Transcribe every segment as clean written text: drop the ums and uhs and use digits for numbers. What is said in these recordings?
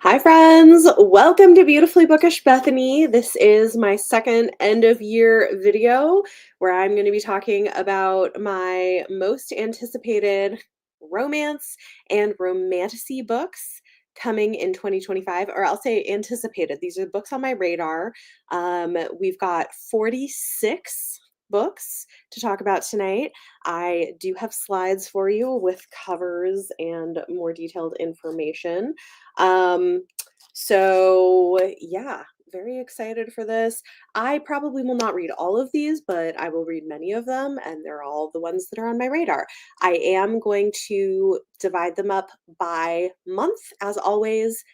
Hi, friends. Welcome to Beautifully Bookish Bethany. This is my second end of year video where I'm going to be talking about my most anticipated romance and romantasy books coming in 2025, or I'll say anticipated. These are books on my radar. We've got 46 books to talk about tonight. I do have slides for you with covers and more detailed information. So yeah, very excited for this. I probably will not read all of these, but I will read many of them, and they're all the ones that are on my radar. I am going to divide them up by month, as always.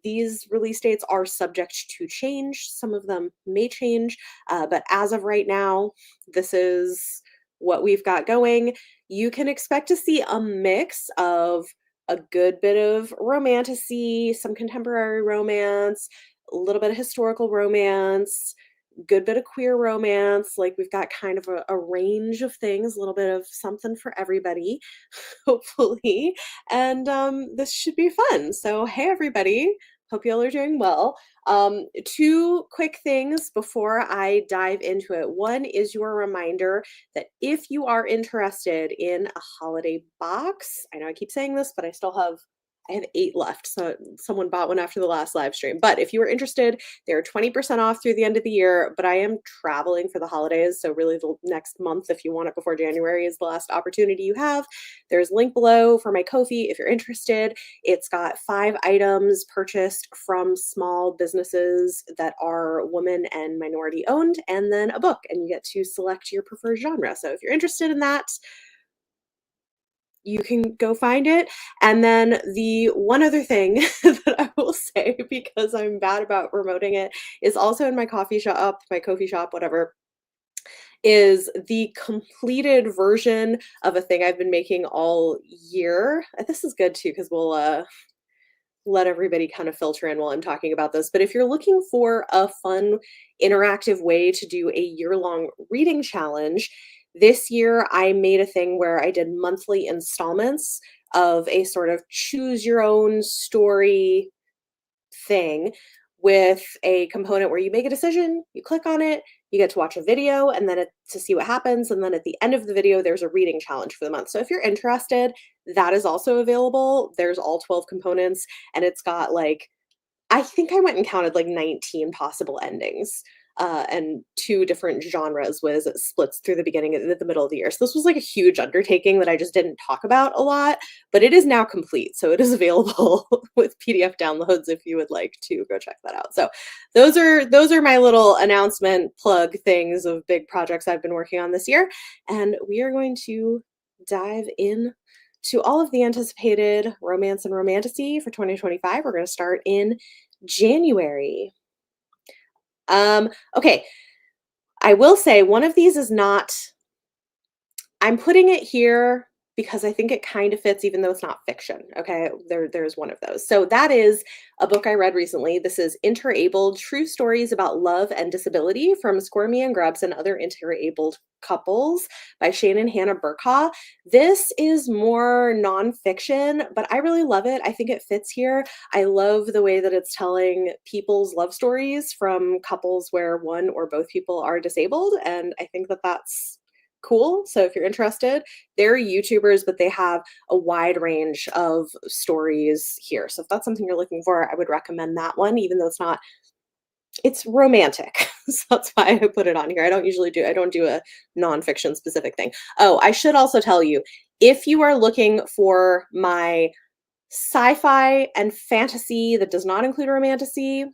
These release dates are subject to change. Some of them may change, but as of right now, this is what we've got going. You can expect to see a mix of a good bit of romantasy, some contemporary romance, a little bit of historical romance, good bit of queer romance. Like we've got kind of a range of things, a little bit of something for everybody, hopefully. And this should be fun. So, hey, everybody. Hope y'all are doing well. Two quick things before I dive into it. One is your reminder that if you are interested in a holiday box, I know I keep saying this, but I have 8 left. So someone bought one after the last live stream. But if you are interested, they're 20% off through the end of the year. But I am traveling for the holidays. So really the next month, if you want it before January, is the last opportunity you have. There's a link below for my Ko-fi if you're interested. It's got 5 items purchased from small businesses that are woman and minority owned, and then a book, and you get to select your preferred genre. So if you're interested in that, you can go find it. And then the one other thing that I will say, because I'm bad about promoting it, is also in my coffee shop, my Ko-fi shop, whatever, is the completed version of a thing I've been making all year. This is good too, because we'll let everybody kind of filter in while I'm talking about this. But if you're looking for a fun, interactive way to do a year-long reading challenge, this year I made a thing where I did monthly installments of a sort of choose your own story thing with a component where you make a decision, you click on it, you get to watch a video, and then to see what happens. And then at the end of the video, there's a reading challenge for the month. So if you're interested, that is also available. There's all 12 components, and it's got like, I think I went and counted like 19 possible endings. And 2 different genres was it splits through the beginning and the middle of the year. So this was like a huge undertaking that I just didn't talk about a lot, but it is now complete. So it is available with PDF downloads if you would like to go check that out. So those are my little announcement plug things of big projects I've been working on this year. And we are going to dive in to all of the anticipated romance and romantasy for 2025. We're going to start in January. Okay, I will say one of these is not, I'm putting it here because I think it kind of fits even though it's not fiction. Okay, there's one of those. So that is a book I read recently. This is Interabled: True Stories About Love and Disability from Squirmy and Grubs and Other Interabled Couples by Shane and Hannah Burkhaw. This is more nonfiction, but I really love it. I think it fits here. I love the way that it's telling people's love stories from couples where one or both people are disabled, and I think that that's cool. So if you're interested, they're YouTubers, but they have a wide range of stories here. So if that's something you're looking for, I would recommend that one, even though it's romantic. So that's why I put it on here. I don't do a nonfiction specific thing. Oh, I should also tell you, if you are looking for my sci-fi and fantasy that does not include romantasy,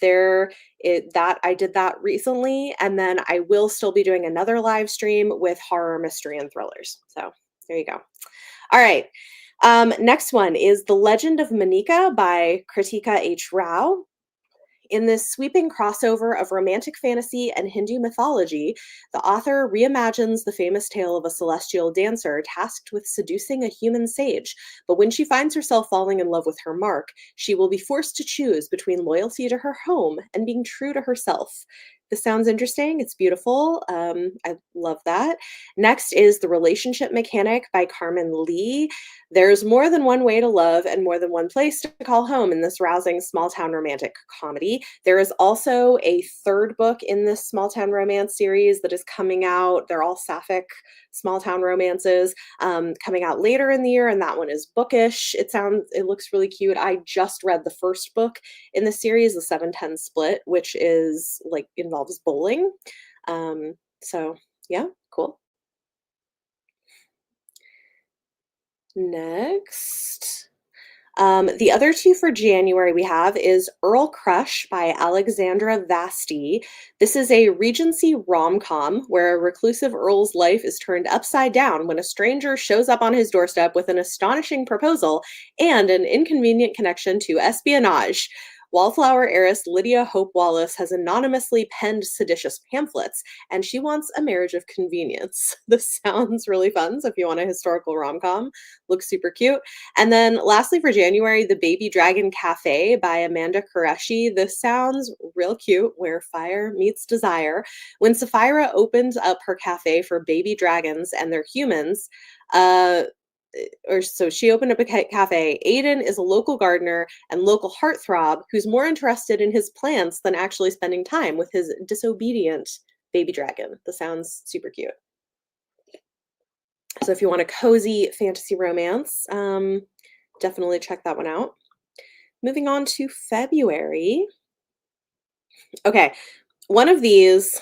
I did that recently, and then I will still be doing another live stream with horror, mystery, and thrillers. So there you go. All right. Next one is The Legend of Manika by Kritika H. Rao. In this sweeping crossover of romantic fantasy and Hindu mythology, the author reimagines the famous tale of a celestial dancer tasked with seducing a human sage. But when she finds herself falling in love with her mark, she will be forced to choose between loyalty to her home and being true to herself. This sounds interesting. It's beautiful. I love that. Next is The Relationship Mechanic by Carmen Lee. There's more than one way to love and more than one place to call home in this rousing small town romantic comedy. There is also a third book in this small town romance series that is coming out. They're all sapphic small town romances, coming out later in the year, and that one is bookish. It looks really cute. I just read the first book in the series, the 710 split, which is like involves bowling. So yeah, cool. Next. The other two for January we have is Earl Crush by Alexandra Vasti. This is a Regency rom-com where a reclusive Earl's life is turned upside down when a stranger shows up on his doorstep with an astonishing proposal and an inconvenient connection to espionage. Wallflower heiress Lydia Hope Wallace has anonymously penned seditious pamphlets, and she wants a marriage of convenience. This sounds really fun. So if you want a historical rom-com, looks super cute. And then lastly for January, The Baby Dragon Cafe by Amanda Qureshi. This sounds real cute, where fire meets desire. When Sapphira opens up her cafe for baby dragons and their humans, uh, or so she opened up a cafe. Aiden is a local gardener and local heartthrob who's more interested in his plants than actually spending time with his disobedient baby dragon. This sounds super cute. So if you want a cozy fantasy romance, definitely check that one out. Moving on to February. Okay, one of these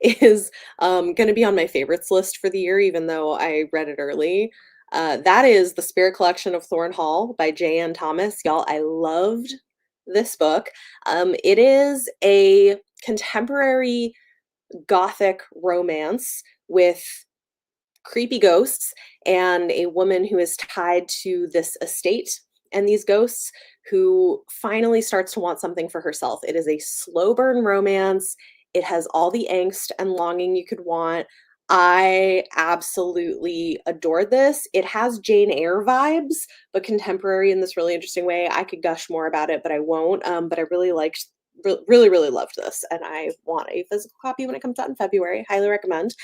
is going to be on my favorites list for the year, even though I read it early. That is The Spirit Collection of Thorn Hall by J.N. Thomas. Y'all, I loved this book. It is a contemporary gothic romance with creepy ghosts and a woman who is tied to this estate and these ghosts who finally starts to want something for herself. It is a slow burn romance. It has all the angst and longing you could want. I absolutely adored this. It has Jane Eyre vibes, but contemporary in this really interesting way. I could gush more about it, but I won't. But I really liked, really loved this, and I want a physical copy when it comes out in February. Highly recommend.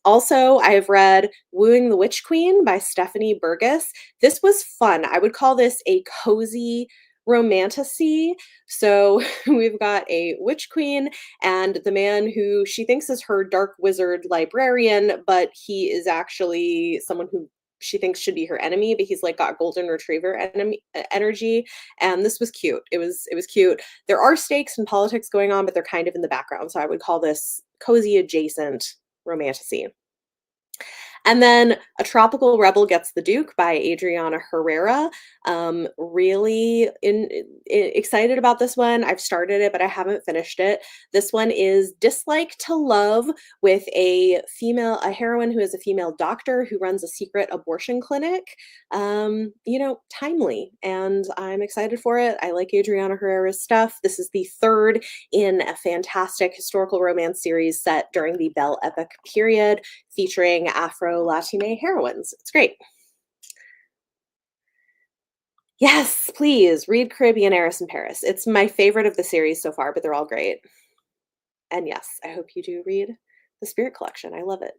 Also, I've read Wooing the Witch Queen by Stephanie Burgess. This was fun. I would call this a cozy romantasy. So we've got a witch queen and the man who she thinks is her dark wizard librarian, but he is actually someone who she thinks should be her enemy, but he's like got golden retriever enemy energy. And this was cute. It was cute. There are stakes and politics going on, but they're kind of in the background. So I would call this cozy adjacent romantasy. And then A Tropical Rebel Gets the Duke by Adriana Herrera. Really excited about this one. I've started it, but I haven't finished it. This one is Dislike to Love with a heroine who is a female doctor who runs a secret abortion clinic. Timely, and I'm excited for it. I like Adriana Herrera's stuff. This is the third in a fantastic historical romance series set during the Belle Epoch period, featuring Afro-Latine heroines. It's great. Yes, please read Caribbean Heiress in Paris. It's my favorite of the series so far, but they're all great. And yes, I hope you do read The Spirit Collection. I love it.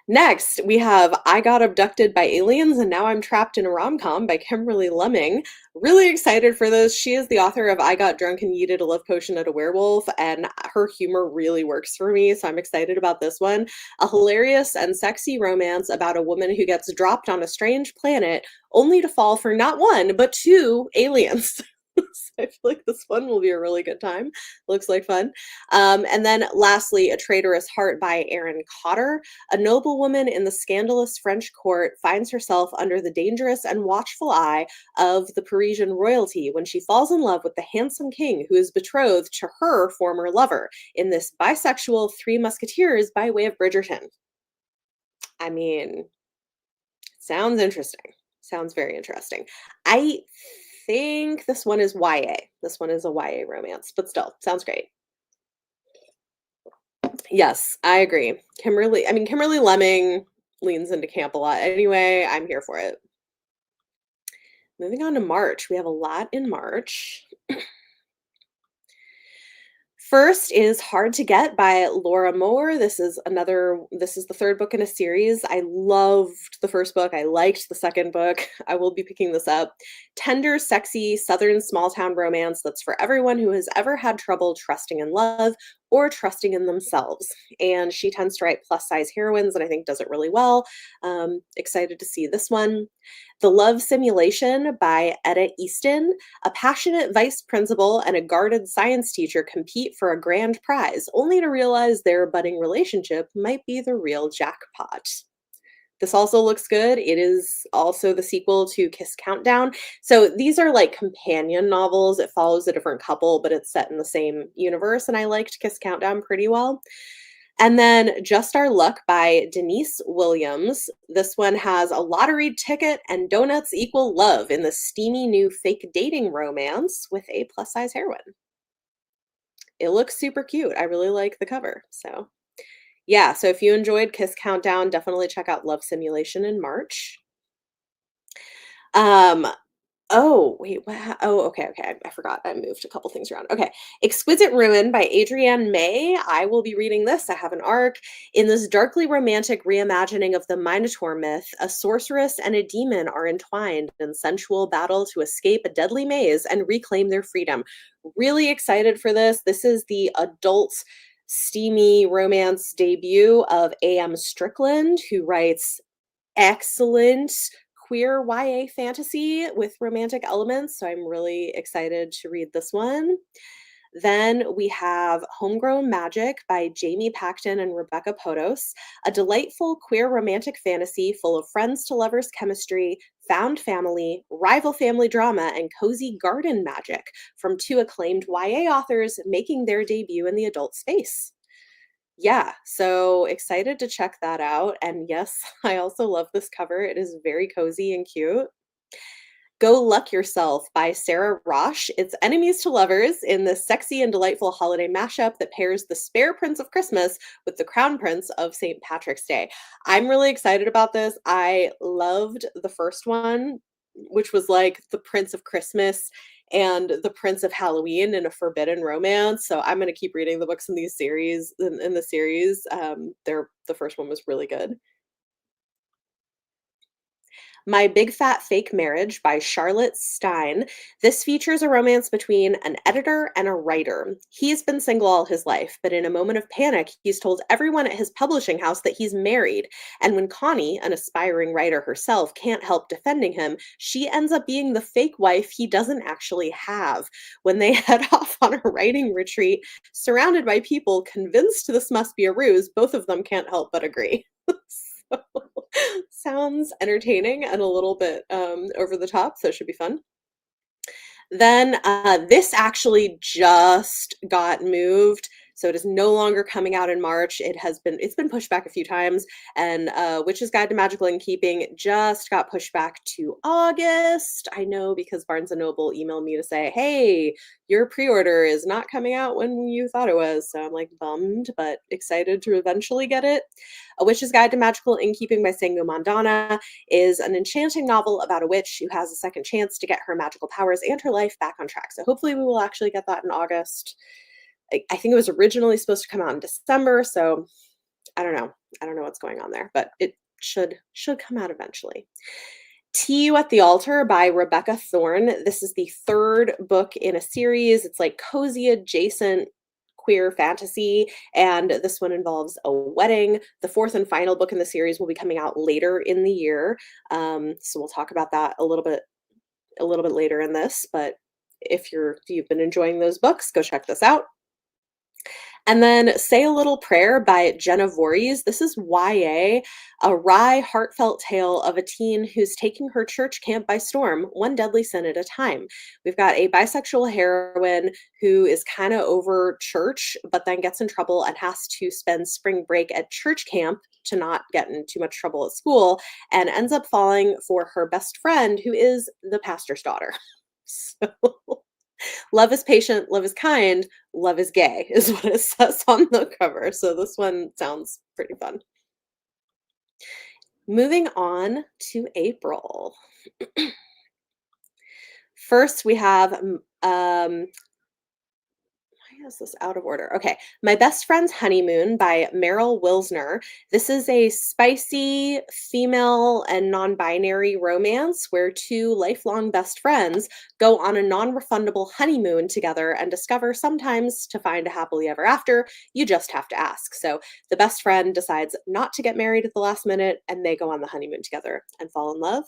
Next, we have I Got Abducted by Aliens and Now I'm Trapped in a Rom-Com by Kimberly Lemming. Really excited for this. She is the author of I Got Drunk and Yeeted a Love Potion at a Werewolf, and her humor really works for me, so I'm excited about this one. A hilarious and sexy romance about a woman who gets dropped on a strange planet only to fall for not one, but two aliens. So I feel like this one will be a really good time. Looks like fun. And then lastly, A Traitorous Heart by Erin Cotter. A noblewoman in the scandalous French court finds herself under the dangerous and watchful eye of the Parisian royalty when she falls in love with the handsome king who is betrothed to her former lover in this bisexual Three Musketeers by way of Bridgerton. I mean, sounds interesting. Sounds very interesting. I think this one is YA. This one is a YA romance, but still, sounds great. Yes, I agree. Kimberly Lemming leans into camp a lot. Anyway, I'm here for it. Moving on to March. We have a lot in March. First is Hard to Get by Laura Moore. This is the third book in a series. I loved the first book. I liked the second book. I will be picking this up. Tender, sexy, southern small town romance that's for everyone who has ever had trouble trusting in love or trusting in themselves. And she tends to write plus size heroines and I think does it really well. Excited to see this one. The Love Simulation by Etta Easton. A passionate vice principal and a guarded science teacher compete for a grand prize, only to realize their budding relationship might be the real jackpot. This also looks good. It is also the sequel to Kiss Countdown. So these are like companion novels. It follows a different couple, but it's set in the same universe. And I liked Kiss Countdown pretty well. And then Just Our Luck by Denise Williams. This one has a lottery ticket and donuts equal love in the steamy new fake dating romance with a plus size heroine. It looks super cute. I really like the cover. So, yeah, so if you enjoyed Kiss Countdown, definitely check out Love Simulation in March. Um, Oh, wait, okay, I forgot. I moved a couple things around. Okay. Exquisite Ruin by Adrienne May. I will be reading this. I have an arc. In this darkly romantic reimagining of the Minotaur myth, a sorceress and a demon are entwined in sensual battle to escape a deadly maze and reclaim their freedom. Really excited for this. This is the adult steamy romance debut of A.M. Strickland, who writes excellent queer YA fantasy with romantic elements, so I'm really excited to read this one. Then we have Homegrown Magic by Jamie Paxton and Rebecca Potos, a delightful queer romantic fantasy full of friends to lovers chemistry, found family, rival family drama, and cozy garden magic from two acclaimed YA authors making their debut in the adult space. Yeah, so excited to check that out. And yes, I also love this cover. It is very cozy and cute. Go Luck Yourself by Sarah Rosh. It's enemies to lovers in this sexy and delightful holiday mashup that pairs the spare prince of Christmas with the crown prince of St. Patrick's Day. I'm really excited about this. I loved the first one, which was like the Prince of Christmas and the Prince of Halloween in a forbidden romance. So I'm going to keep reading the books in these series in the series. The first one was really good. My Big Fat Fake Marriage by Charlotte Stein. This features a romance between an editor and a writer. He's been single all his life, but in a moment of panic, he's told everyone at his publishing house that he's married. And when Connie, an aspiring writer herself, can't help defending him, she ends up being the fake wife he doesn't actually have. When they head off on a writing retreat, surrounded by people convinced this must be a ruse, both of them can't help but agree. So, sounds entertaining and a little bit over the top, so it should be fun. Then this actually just got moved. So it is no longer coming out in March. It's been pushed back a few times. And Witch's Guide to Magical Innkeeping just got pushed back to August. I know because Barnes and Noble emailed me to say, hey, your pre-order is not coming out when you thought it was. So I'm like bummed, but excited to eventually get it. A Witch's Guide to Magical Innkeeping by Sango Mandana is an enchanting novel about a witch who has a second chance to get her magical powers and her life back on track. So hopefully we will actually get that in August. I think it was originally supposed to come out in December, so I don't know. I don't know what's going on there, but it should come out eventually. See You at the Altar by Rebecca Thorne. This is the third book in a series. It's like cozy adjacent queer fantasy, and this one involves a wedding. The fourth and final book in the series will be coming out later in the year, so we'll talk about that a little bit later in this. But if you've been enjoying those books, go check this out. And then Say a Little Prayer by Jenna Voorhees. This is YA, a wry, heartfelt tale of a teen who's taking her church camp by storm, one deadly sin at a time. We've got a bisexual heroine who is kind of over church, but then gets in trouble and has to spend spring break at church camp to not get in too much trouble at school, and ends up falling for her best friend, who is the pastor's daughter. So love is patient, love is kind, love is gay is what it says on the cover. So this one sounds pretty fun. Moving on to April. First, we have why is this out of order? Okay. My Best Friend's Honeymoon by Meryl Wilsner. This is a spicy female and non binary romance where two lifelong best friends go on a non refundable honeymoon together and discover sometimes to find a happily ever after, you just have to ask. So the best friend decides not to get married at the last minute and they go on the honeymoon together and fall in love.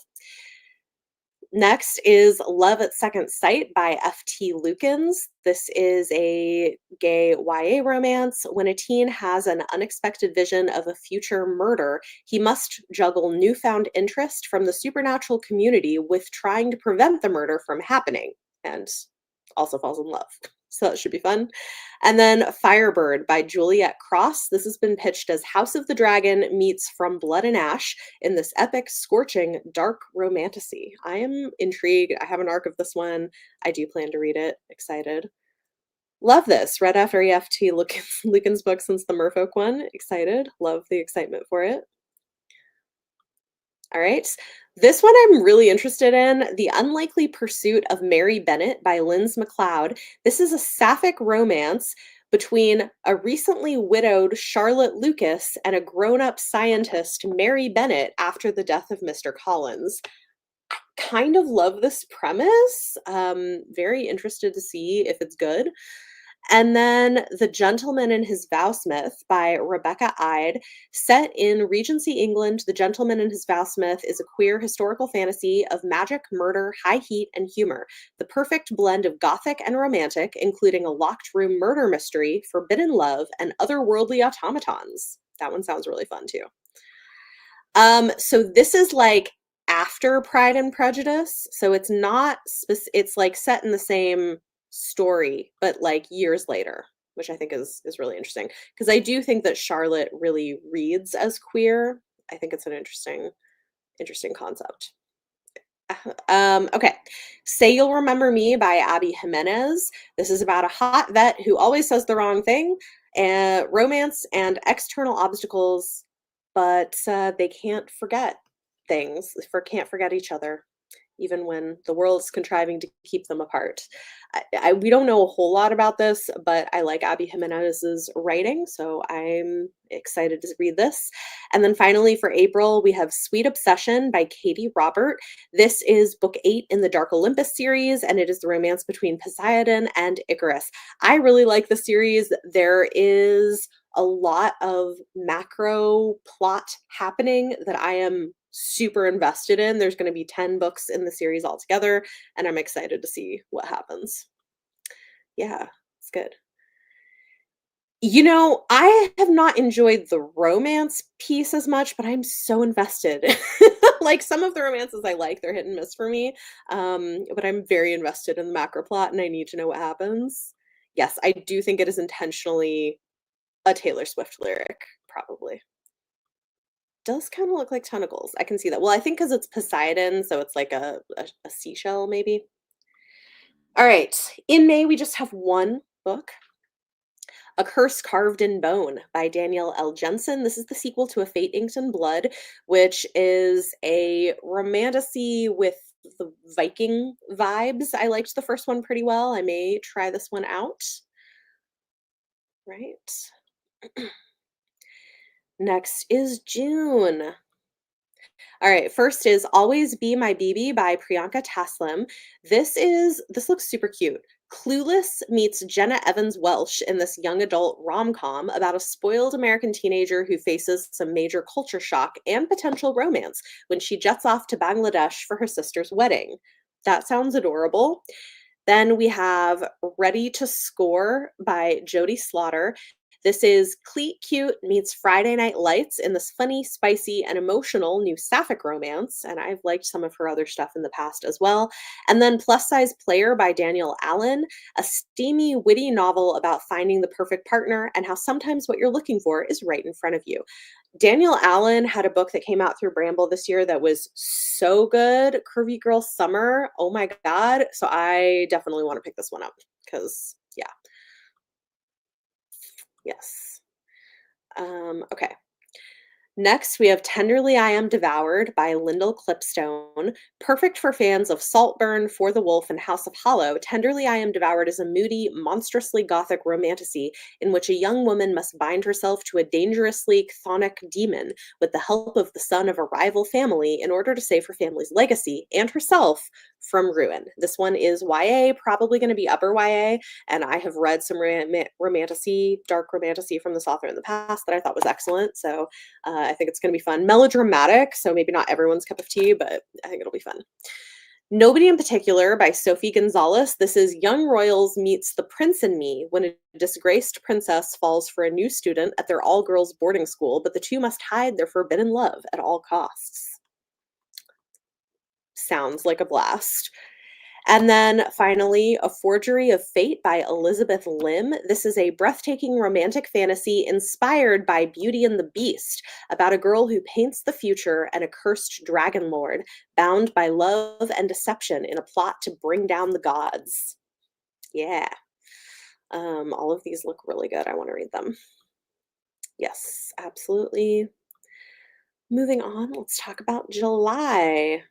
Next is Love at Second Sight by F.T. Lukens. This is a gay YA romance. When a teen has an unexpected vision of a future murder, he must juggle newfound interest from the supernatural community with trying to prevent the murder from happening, and also falls in love. So that should be fun. And then Firebird by Juliet Cross. This has been pitched as House of the Dragon meets From Blood and Ash in this epic, scorching, dark romantasy. I am intrigued. I have an arc of this one. I do plan to read it. Excited. Love this. Read after EFT Lucan's book since the Merfolk one. Excited. Love the excitement for it. All right. This one I'm really interested in, The Unlikely Pursuit of Mary Bennett by Linz McLeod. This is a sapphic romance between a recently widowed Charlotte Lucas and a grown-up scientist, Mary Bennett, after the death of Mr. Collins. Kind of love this premise. Very interested to see if it's good. And then The Gentleman and His Vowsmith by Rebecca Ide. Set in Regency England, The Gentleman and His Vowsmith is a queer historical fantasy of magic, murder, high heat, and humor. The perfect blend of gothic and romantic, including a locked room murder mystery, forbidden love, and otherworldly automatons. That one sounds really fun too. So this is like after Pride and Prejudice. So it's not, it's like set in the same story, but like years later, which I think is really interesting. Because I do think that Charlotte really reads as queer. I think it's an interesting concept. Okay. Say You'll Remember Me by Abby Jimenez. This is about a hot vet who always says the wrong thing, and romance and external obstacles, but they can't forget things, can't forget each other, even when the world's contriving to keep them apart. We don't know a whole lot about this, but I like Abby Jimenez's writing, so I'm excited to read this. And then finally for April, we have Sweet Obsession by Katie Robert. This is book 8 in the Dark Olympus series, and it is the romance between Poseidon and Icarus. I really like the series. There is a lot of macro plot happening that I am super invested in. There's going to be 10 books in the series altogether, and I'm excited to see what happens. Yeah, it's good. I have not enjoyed the romance piece as much, but I'm so invested. Like some of the romances I like, they're hit and miss for me. But I'm very invested in the macro plot and I need to know what happens. Yes, I do think it is intentionally a Taylor Swift lyric, probably. Does kind of look like tentacles. I can see that. Well, I think because it's Poseidon, so it's like a seashell, maybe. All right. In May, we just have one book. A Curse Carved in Bone by Danielle L. Jensen. This is the sequel to A Fate Inked in Blood, which is a romantasy with the Viking vibes. I liked the first one pretty well. I may try this one out. Right. Next is June. All right, first is Always Be My BB by Priyanka Taslim. This looks super cute. Clueless meets Jenna Evans Welsh in this young adult rom-com about a spoiled American teenager who faces some major culture shock and potential romance when she jets off to Bangladesh for her sister's wedding. That sounds adorable. Then we have Ready to Score by Jody Slaughter. This is Cleat Cute meets Friday Night Lights in this funny, spicy, and emotional new sapphic romance. And I've liked some of her other stuff in the past as well. And then Plus Size Player by Daniel Allen, a steamy, witty novel about finding the perfect partner and how sometimes what you're looking for is right in front of you. Daniel Allen had a book that came out through Bramble this year that was so good, Curvy Girl Summer. Oh my God. So I definitely want to pick this one up because, yeah. Yes. Okay. Next, we have Tenderly I Am Devoured by Lyndall Clipstone. Perfect for fans of Saltburn, For the Wolf, and House of Hollow, Tenderly I Am Devoured is a moody, monstrously gothic romantasy in which a young woman must bind herself to a dangerously chthonic demon with the help of the son of a rival family in order to save her family's legacy and herself from ruin. This one is YA, probably going to be upper YA, and I have read some romantasy, dark romantasy from this author in the past that I thought was excellent. So I think it's going to be fun. Melodramatic, so maybe not everyone's cup of tea, but I think it'll be fun. Nobody in Particular by Sophie Gonzalez. This is Young Royals meets The Prince and Me when a disgraced princess falls for a new student at their all-girls boarding school, but the two must hide their forbidden love at all costs. Sounds like a blast. And then finally, A Forgery of Fate by Elizabeth Lim. This is a breathtaking romantic fantasy inspired by Beauty and the Beast about a girl who paints the future and a cursed dragon lord bound by love and deception in a plot to bring down the gods. Yeah. All of these look really good. I want to read them. Yes, absolutely. Moving on, let's talk about July.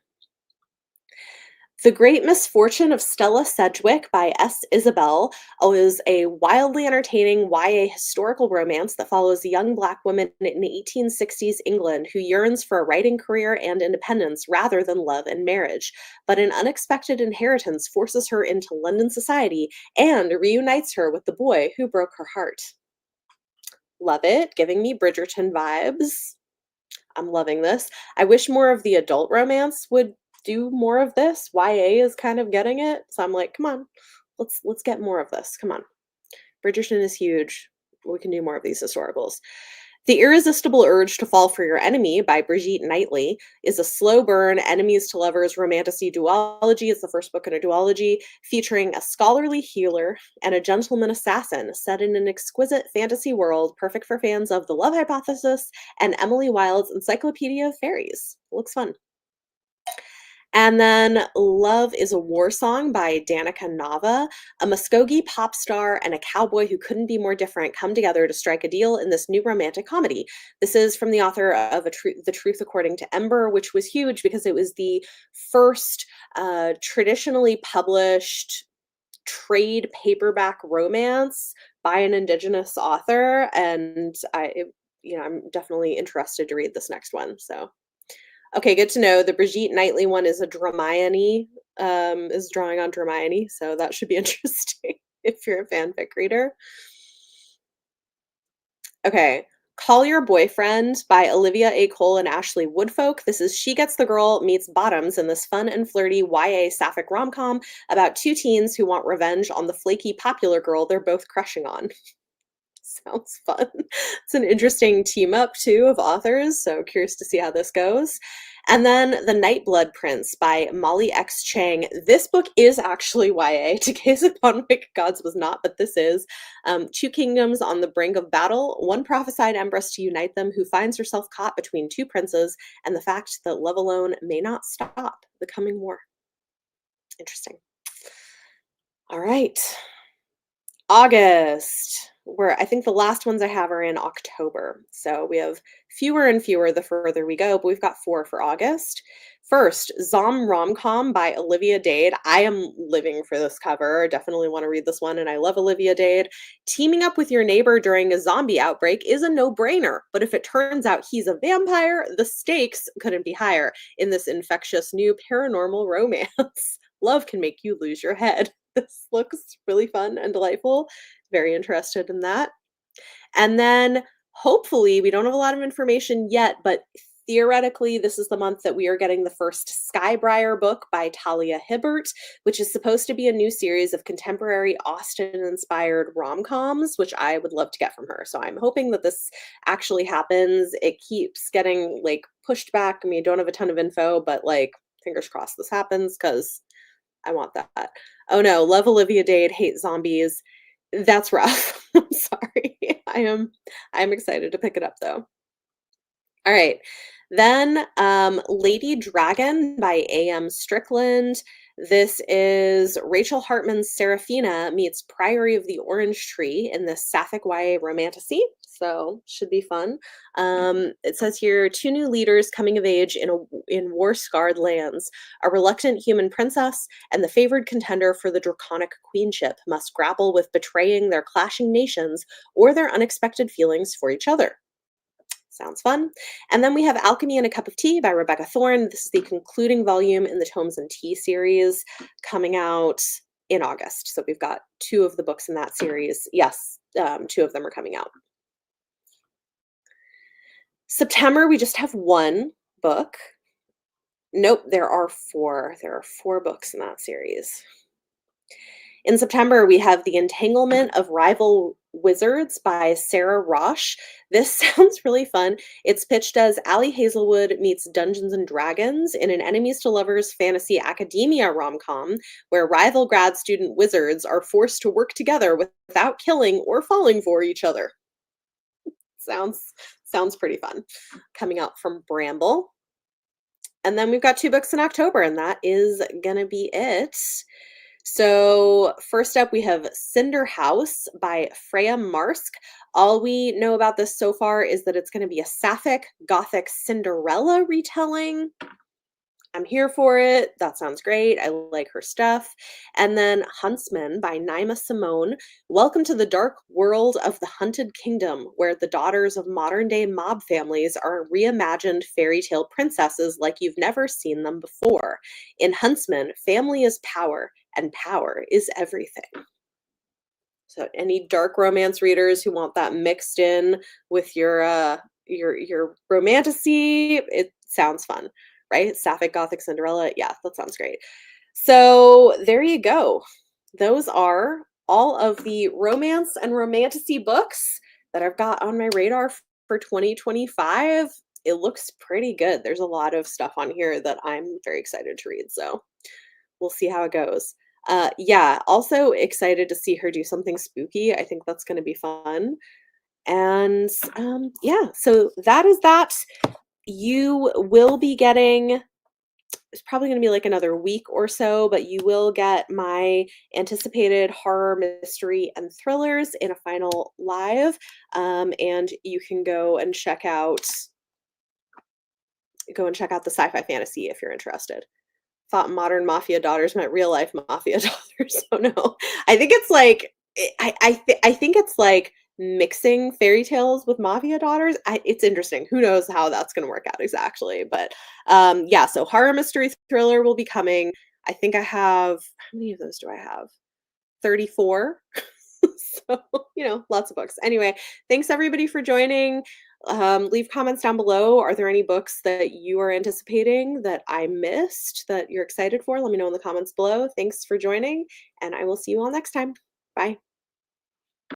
The Great Misfortune of Stella Sedgwick by S. Isabel is a wildly entertaining YA historical romance that follows a young Black woman in 1860s England who yearns for a writing career and independence rather than love and marriage. But an unexpected inheritance forces her into London society and reunites her with the boy who broke her heart. Love it, giving me Bridgerton vibes. I'm loving this. I wish more of the adult romance would do more of this. YA is kind of getting it. So I'm like, come on, let's get more of this. Come on. Bridgerton is huge. We can do more of these historicals. The Irresistible Urge to Fall for Your Enemy by Brigitte Knightley is a slow burn, enemies to lovers romantasy duology. It's the first book in a duology featuring a scholarly healer and a gentleman assassin set in an exquisite fantasy world perfect for fans of The Love Hypothesis and Emily Wilde's Encyclopedia of Fairies. Looks fun. And then Love is a War Song by Danica Nava. A Muskogee pop star and a cowboy who couldn't be more different come together to strike a deal in this new romantic comedy. This is from the author of The Truth According to Ember, which was huge because it was the first traditionally published trade paperback romance by an Indigenous author. And I'm definitely interested to read this next one. So okay, good to know. The Brigitte Knightley one is a Dramione, is drawing on Dramione, so that should be interesting if you're a fanfic reader. Okay, Call Your Boyfriend by Olivia A. Cole and Ashley Woodfolk. This is She Gets the Girl Meets Bottoms in this fun and flirty YA sapphic rom-com about two teens who want revenge on the flaky popular girl they're both crushing on. Sounds fun. It's an interesting team up too of authors, so curious to see how this goes. And then The Nightblood Prince by Molly X. Chang. This book is actually YA. To Gaze Upon Wicked Gods was not, but this is. Two kingdoms on the brink of battle, one prophesied empress to unite them who finds herself caught between two princes and the fact that love alone may not stop the coming war. Interesting. All right. August, where I think the last ones I have are in October. So we have fewer and fewer the further we go, but we've got 4 for August. First, Zom Romcom by Olivia Dade. I am living for this cover. Definitely want to read this one, and I love Olivia Dade. Teaming up with your neighbor during a zombie outbreak is a no-brainer, but if it turns out he's a vampire, the stakes couldn't be higher in this infectious new paranormal romance. Love can make you lose your head. This looks really fun and delightful. Very interested in that. And then hopefully, we don't have a lot of information yet, but theoretically, this is the month that we are getting the first Skybriar book by Talia Hibbert, which is supposed to be a new series of contemporary Austen-inspired rom-coms, which I would love to get from her. So I'm hoping that this actually happens. It keeps getting pushed back. I mean, I don't have a ton of info, but fingers crossed this happens because I want that. Oh no, love Olivia Dade, hate zombies. That's rough. I'm sorry. I'm excited to pick it up though. All right. Then Lady Dragon by A.M. Strickland. This is Rachel Hartman's Seraphina meets Priory of the Orange Tree in this Sapphic YA romantasy. So should be fun. It says here two new leaders coming of age in war-scarred lands. A reluctant human princess and the favored contender for the draconic queenship must grapple with betraying their clashing nations or their unexpected feelings for each other. Sounds fun. And then we have Alchemy and a Cup of Tea by Rebecca Thorne. This is the concluding volume in the Tomes and Tea series coming out in August. So we've got two of the books in that series. Yes, two of them are coming out. September, we just have one book. Nope, there are four. There are four books in that series. In September, we have The Entanglement of Rival Wizards by Sarah Rosh. This sounds really fun. It's pitched as Allie Hazelwood meets Dungeons and Dragons in an enemies to lovers fantasy academia rom-com where rival grad student wizards are forced to work together without killing or falling for each other. Sounds pretty fun. Coming out from Bramble. And then we've got two books in October, and that is gonna be it. So first up, we have Cinder House by Freya Marsk. All we know about this so far is that it's going to be a sapphic, gothic Cinderella retelling. I'm here for it. That sounds great. I like her stuff. And then Huntsman by Naima Simone. Welcome to the dark world of the Hunted Kingdom, where the daughters of modern-day mob families are reimagined fairy tale princesses like you've never seen them before. In Huntsman, family is power, and power is everything. So any dark romance readers who want that mixed in with your romantasy, it sounds fun. Right? Sapphic, Gothic, Cinderella. Yeah, that sounds great. So there you go. Those are all of the romance and romantasy books that I've got on my radar for 2025. It looks pretty good. There's a lot of stuff on here that I'm very excited to read. So we'll see how it goes. Yeah, also excited to see her do something spooky. I think that's going to be fun. And yeah, so that is that. You will be getting, it's probably going to be like another week or so, but you will get my anticipated horror, mystery, and thrillers in a final live. And you can go and check out the sci-fi fantasy if you're interested. Thought modern mafia daughters meant real life mafia daughters. Oh no. I think it's like I think it's like mixing fairy tales with mafia daughters. It's interesting. Who knows how that's going to work out exactly, but yeah, so horror mystery thriller will be coming. I think I have, how many of those do I have? 34. So, lots of books. Anyway, thanks everybody for joining. Leave comments down below. Are there any books that you are anticipating that I missed that you're excited for? Let me know in the comments below. Thanks for joining, and I will see you all next time. Bye.